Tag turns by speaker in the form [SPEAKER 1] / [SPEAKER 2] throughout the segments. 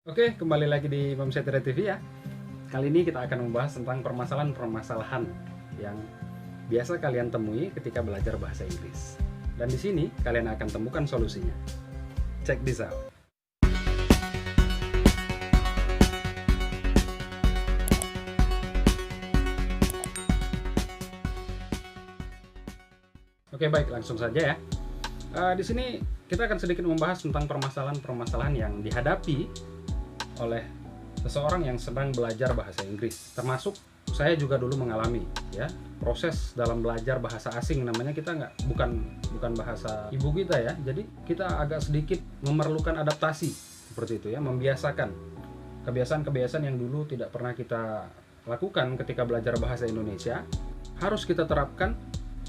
[SPEAKER 1] Oke, kembali lagi di Mamsetera TV ya. Kali ini kita akan membahas tentang permasalahan-permasalahan yang biasa kalian temui ketika belajar bahasa Inggris. Dan di sini kalian akan temukan solusinya. Check this out. Oke, baik, langsung saja ya. Di sini kita akan sedikit membahas tentang permasalahan-permasalahan yang dihadapi oleh seseorang yang sedang belajar bahasa Inggris. Termasuk saya juga dulu mengalami ya proses dalam belajar bahasa asing, namanya kita bukan bahasa ibu kita ya. Jadi kita agak sedikit memerlukan adaptasi seperti itu ya, membiasakan kebiasaan-kebiasaan yang dulu tidak pernah kita lakukan ketika belajar bahasa Indonesia harus kita terapkan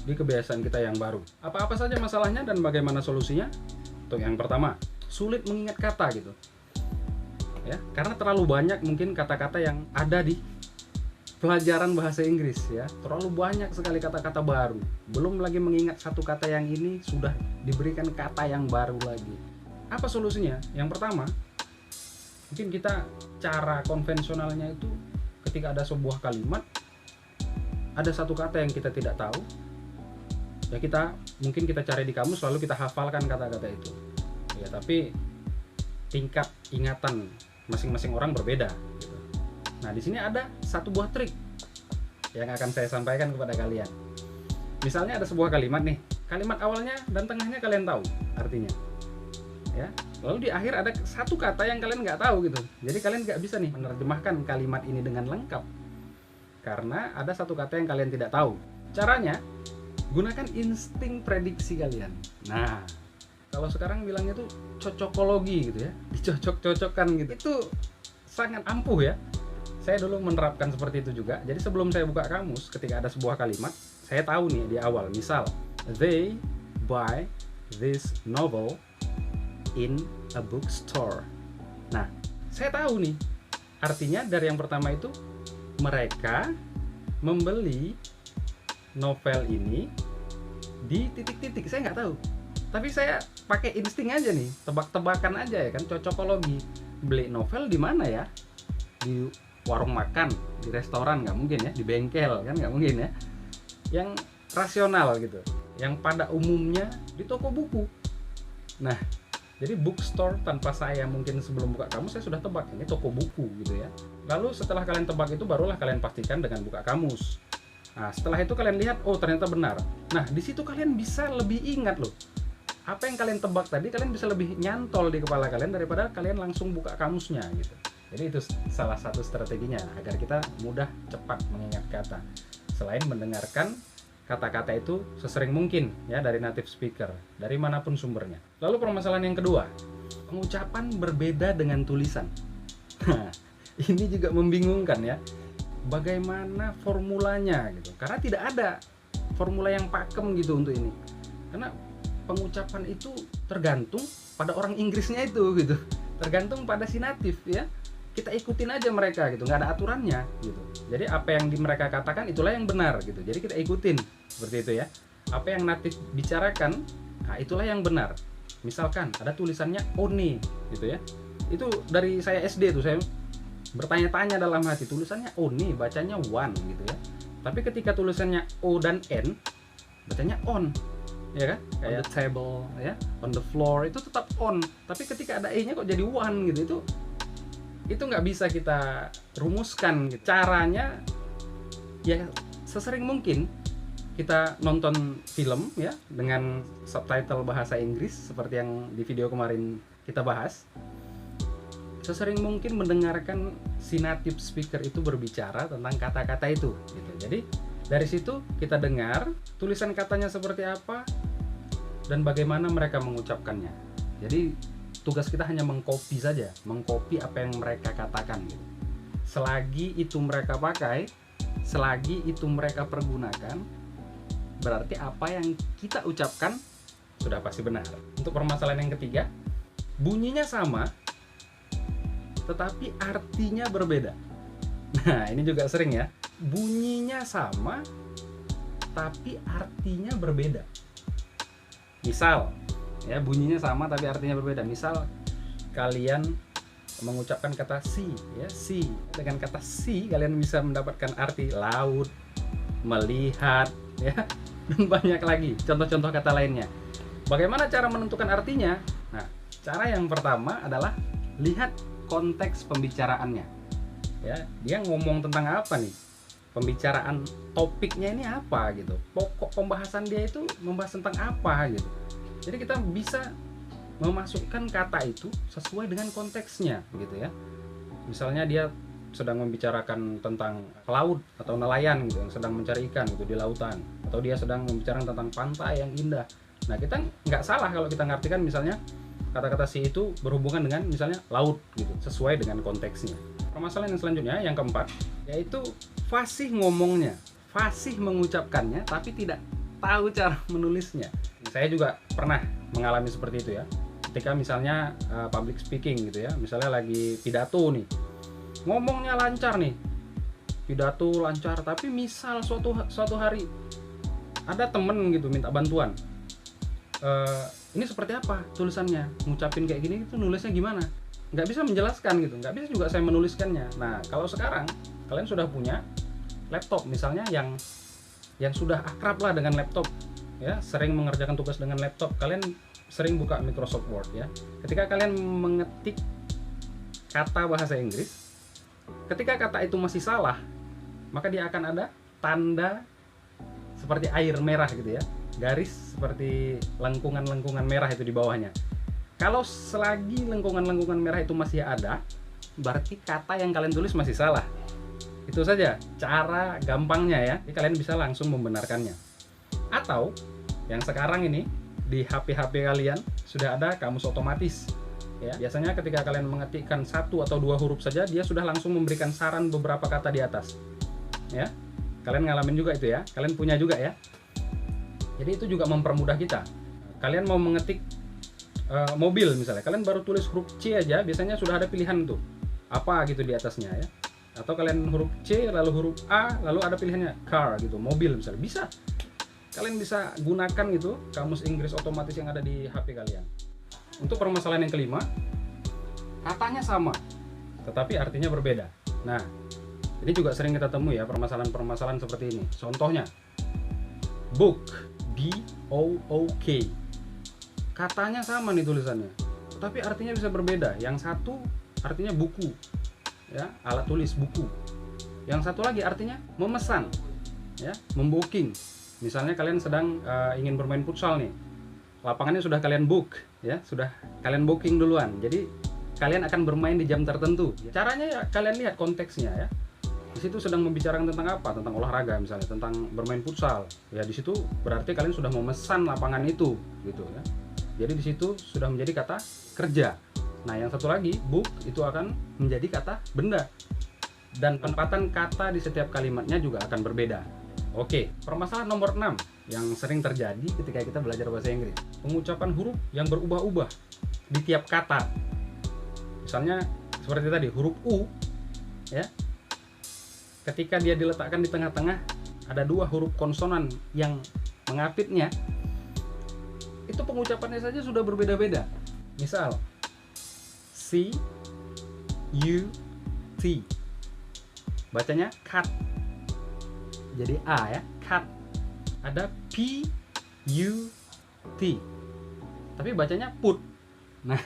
[SPEAKER 1] di kebiasaan kita yang baru. Apa-apa saja masalahnya dan bagaimana solusinya? Untuk yang pertama, sulit mengingat kata gitu. Ya, karena terlalu banyak mungkin kata-kata yang ada di pelajaran bahasa Inggris ya. Terlalu banyak sekali kata-kata baru. Belum lagi mengingat satu kata yang ini sudah diberikan kata yang baru lagi. Apa solusinya? Yang pertama, mungkin kita cara konvensionalnya itu ketika ada sebuah kalimat, ada satu kata yang kita tidak tahu, ya mungkin kita cari di kamus lalu kita hafalkan kata-kata itu. Ya, tapi tingkat ingatan masing-masing orang berbeda. Nah, di sini ada satu buah trik yang akan saya sampaikan kepada kalian. Misalnya ada sebuah kalimat nih, kalimat awalnya dan tengahnya kalian tahu artinya, ya. Lalu di akhir ada satu kata yang kalian nggak tahu gitu. Jadi kalian nggak bisa nih menerjemahkan kalimat ini dengan lengkap karena ada satu kata yang kalian tidak tahu. Caranya, gunakan insting prediksi kalian. Nah, kalau sekarang bilangnya tuh cocokologi gitu ya, dicocok-cocokkan gitu. Itu sangat ampuh ya. Saya dulu menerapkan seperti itu juga. Jadi sebelum saya buka kamus, ketika ada sebuah kalimat, saya tahu nih di awal. Misal, they buy this novel in a bookstore. Nah, saya tahu nih artinya dari yang pertama itu mereka membeli novel ini di titik-titik. Saya nggak tahu. Tapi saya pakai insting aja nih, tebak-tebakan aja ya kan, cocokologi. Beli novel di mana ya? Di warung makan, di restoran nggak mungkin ya, di bengkel kan nggak mungkin ya. Yang rasional gitu, yang pada umumnya di toko buku. Nah, jadi bookstore tanpa saya mungkin sebelum buka kamus saya sudah tebak ini toko buku gitu ya. Lalu setelah kalian tebak itu barulah kalian pastikan dengan buka kamus. Nah, setelah itu kalian lihat, oh ternyata benar. Nah, di situ kalian bisa lebih ingat loh. Apa yang kalian tebak tadi, kalian bisa lebih nyantol di kepala kalian daripada kalian langsung buka kamusnya gitu. Jadi itu salah satu strateginya agar kita mudah cepat mengingat kata. Selain mendengarkan kata-kata itu sesering mungkin ya dari native speaker, dari manapun sumbernya. Lalu permasalahan yang kedua, pengucapan berbeda dengan tulisan. Nah, ini juga membingungkan ya. Bagaimana formulanya gitu? Karena tidak ada formula yang pakem gitu untuk ini. Karena pengucapan itu tergantung pada orang Inggrisnya itu gitu, tergantung pada si natif ya. Kita ikutin aja mereka gitu, nggak ada aturannya gitu. Jadi apa yang mereka katakan itulah yang benar gitu. Jadi kita ikutin seperti itu ya. Apa yang natif bicarakan, nah itulah yang benar. Misalkan ada tulisannya one gitu ya. Itu dari saya SD tuh saya bertanya-tanya dalam hati, tulisannya one, bacanya one gitu ya. Tapi ketika tulisannya o dan n, bacanya on. Ya kan? Kayak on the table ya, on the floor itu tetap on. Tapi ketika ada e-nya kok jadi one gitu. Itu nggak bisa kita rumuskan gitu. Caranya ya sesering mungkin kita nonton film ya dengan subtitle bahasa Inggris seperti yang di video kemarin kita bahas. Sesering mungkin mendengarkan si native speaker itu berbicara tentang kata-kata itu gitu. Jadi dari situ kita dengar tulisan katanya seperti apa dan bagaimana mereka mengucapkannya. Jadi tugas kita hanya mengcopy saja, mengcopy apa yang mereka katakan gitu. Selagi itu mereka pakai, selagi itu mereka pergunakan, berarti apa yang kita ucapkan sudah pasti benar. Untuk permasalahan yang ketiga, bunyinya sama tetapi artinya berbeda. Nah, ini juga sering ya. Bunyinya sama tapi artinya berbeda. Misal, ya bunyinya sama tapi artinya berbeda. Misal kalian mengucapkan kata see, ya, see. Dengan kata see kalian bisa mendapatkan arti laut, melihat, ya, dan banyak lagi contoh-contoh kata lainnya. Bagaimana cara menentukan artinya? Nah, cara yang pertama adalah lihat konteks pembicaraannya. Ya, dia ngomong tentang apa nih? Pembicaraan topiknya ini apa gitu? Pokok pembahasan dia itu membahas tentang apa gitu. Jadi kita bisa memasukkan kata itu sesuai dengan konteksnya gitu ya. Misalnya dia sedang membicarakan tentang pelaut atau nelayan gitu yang sedang mencari ikan gitu di lautan, atau dia sedang membicarakan tentang pantai yang indah. Nah, kita nggak salah kalau kita ngartikan misalnya kata-kata si itu berhubungan dengan misalnya laut gitu, sesuai dengan konteksnya. Permasalahan yang selanjutnya, yang keempat, yaitu fasih ngomongnya, fasih mengucapkannya, tapi tidak tahu cara menulisnya. Saya juga pernah mengalami seperti itu ya. Ketika misalnya public speaking gitu ya, misalnya lagi pidato nih, ngomongnya lancar nih, pidato lancar, tapi misal suatu hari ada temen gitu minta bantuan. Ini seperti apa tulisannya, ngucapin kayak gini itu nulisnya gimana, nggak bisa menjelaskan gitu, nggak bisa juga saya menuliskannya. Nah, kalau sekarang kalian sudah punya laptop misalnya yang sudah akrab lah dengan laptop ya, sering mengerjakan tugas dengan laptop, kalian sering buka Microsoft Word ya. Ketika kalian mengetik kata bahasa Inggris, ketika kata itu masih salah, maka dia akan ada tanda seperti air merah gitu ya, garis seperti lengkungan-lengkungan merah itu di bawahnya. Kalau selagi lengkungan-lengkungan merah itu masih ada, berarti kata yang kalian tulis masih salah. Itu saja cara gampangnya ya. Jadi kalian bisa langsung membenarkannya. Atau yang sekarang ini di HP-HP kalian sudah ada kamus otomatis. Ya, biasanya ketika kalian mengetikkan 1 atau 2 huruf saja, dia sudah langsung memberikan saran beberapa kata di atas. Ya. Kalian ngalamin juga itu ya. Kalian punya juga ya. Jadi itu juga mempermudah kita. Kalian mau mengetik mobil misalnya, kalian baru tulis huruf C aja, biasanya sudah ada pilihan tuh apa gitu di atasnya ya. Atau kalian huruf C lalu huruf A lalu ada pilihannya car gitu, mobil misalnya, bisa. Kalian bisa gunakan gitu kamus Inggris otomatis yang ada di HP kalian. Untuk permasalahan yang kelima, katanya sama tetapi artinya berbeda. Nah, ini juga sering kita temui ya permasalahan-permasalahan seperti ini. Contohnya book, B-O-O-K, katanya sama nih tulisannya, tapi artinya bisa berbeda. Yang satu artinya buku ya, alat tulis buku. Yang satu lagi artinya memesan ya, membooking. Misalnya kalian sedang ingin bermain futsal nih, lapangannya sudah kalian book ya, sudah kalian booking duluan, jadi kalian akan bermain di jam tertentu. Caranya ya kalian lihat konteksnya ya. Di situ sedang membicarakan tentang apa? Tentang olahraga misalnya, tentang bermain futsal. Ya di situ berarti kalian sudah memesan lapangan itu gitu ya. Jadi di situ sudah menjadi kata kerja. Nah, yang satu lagi book itu akan menjadi kata benda. Dan penempatan kata di setiap kalimatnya juga akan berbeda. Oke, permasalahan nomor 6 yang sering terjadi ketika kita belajar bahasa Inggris. Pengucapan huruf yang berubah-ubah di tiap kata. Misalnya seperti tadi huruf U ya. Ketika dia diletakkan di tengah-tengah, ada 2 huruf konsonan yang mengapitnya, itu pengucapannya saja sudah berbeda-beda. Misal C U T, bacanya cut, jadi A ya, cut. Ada P U T, tapi bacanya put. Nah,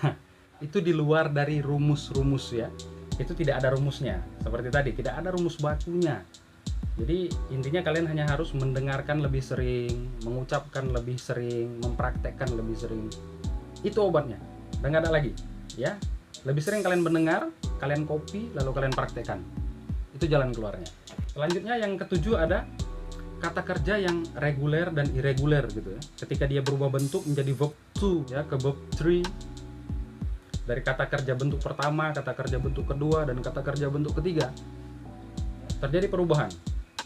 [SPEAKER 1] itu di luar dari rumus-rumus ya. Itu tidak ada rumusnya. Seperti tadi, tidak ada rumus bakunya. Jadi intinya kalian hanya harus mendengarkan lebih sering, mengucapkan lebih sering, mempraktekkan lebih sering. Itu obatnya. Dan nggak ada lagi. Ya, lebih sering kalian mendengar, kalian copy, lalu kalian praktekkan. Itu jalan keluarnya. Selanjutnya yang ketujuh ada kata kerja yang reguler dan irregular gitu ya. Ketika dia berubah bentuk menjadi verb to ya, ke verb 3. Dari kata kerja bentuk pertama, kata kerja bentuk kedua, dan kata kerja bentuk ketiga, terjadi perubahan.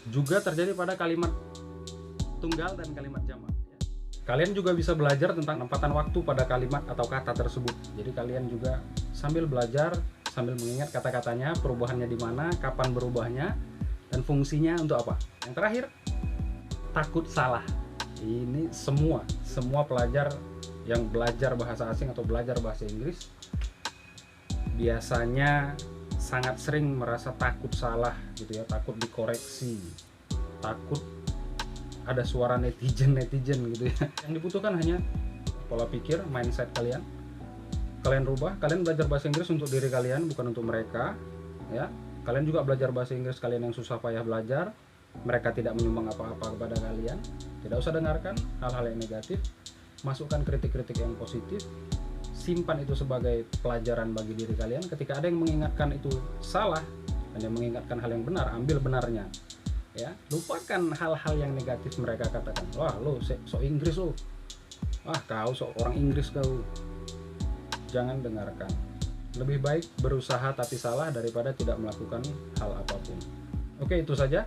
[SPEAKER 1] Juga terjadi pada kalimat tunggal dan kalimat jamak. Kalian juga bisa belajar tentang penempatan waktu pada kalimat atau kata tersebut. Jadi kalian juga sambil belajar, sambil mengingat kata-katanya, perubahannya di mana, kapan berubahnya, dan fungsinya untuk apa. Yang terakhir, takut salah. Ini semua pelajar yang belajar bahasa asing atau belajar bahasa Inggris biasanya sangat sering merasa takut salah gitu ya, takut dikoreksi, takut ada suara netizen gitu ya. Yang dibutuhkan hanya pola pikir, mindset kalian rubah. Kalian belajar bahasa Inggris untuk diri kalian, bukan untuk mereka ya. Kalian juga belajar bahasa Inggris kalian yang susah payah belajar, mereka tidak menyumbang apa-apa kepada kalian. Tidak usah dengarkan hal-hal yang negatif, masukkan kritik-kritik yang positif, simpan itu sebagai pelajaran bagi diri kalian. Ketika ada yang mengingatkan itu salah dan yang mengingatkan hal yang benar, ambil benarnya ya. Lupakan hal-hal yang negatif mereka katakan. Wah, lo sok Inggris lo, wah kau sok orang Inggris kau. Jangan dengarkan. Lebih baik berusaha tapi salah daripada tidak melakukan hal apapun. Oke, itu saja.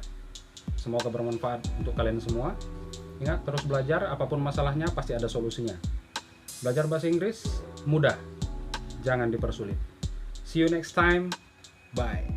[SPEAKER 1] Semoga bermanfaat untuk kalian semua. Ingat, terus belajar, apapun masalahnya pasti ada solusinya. Belajar bahasa Inggris mudah, jangan dipersulit. See you next time. Bye.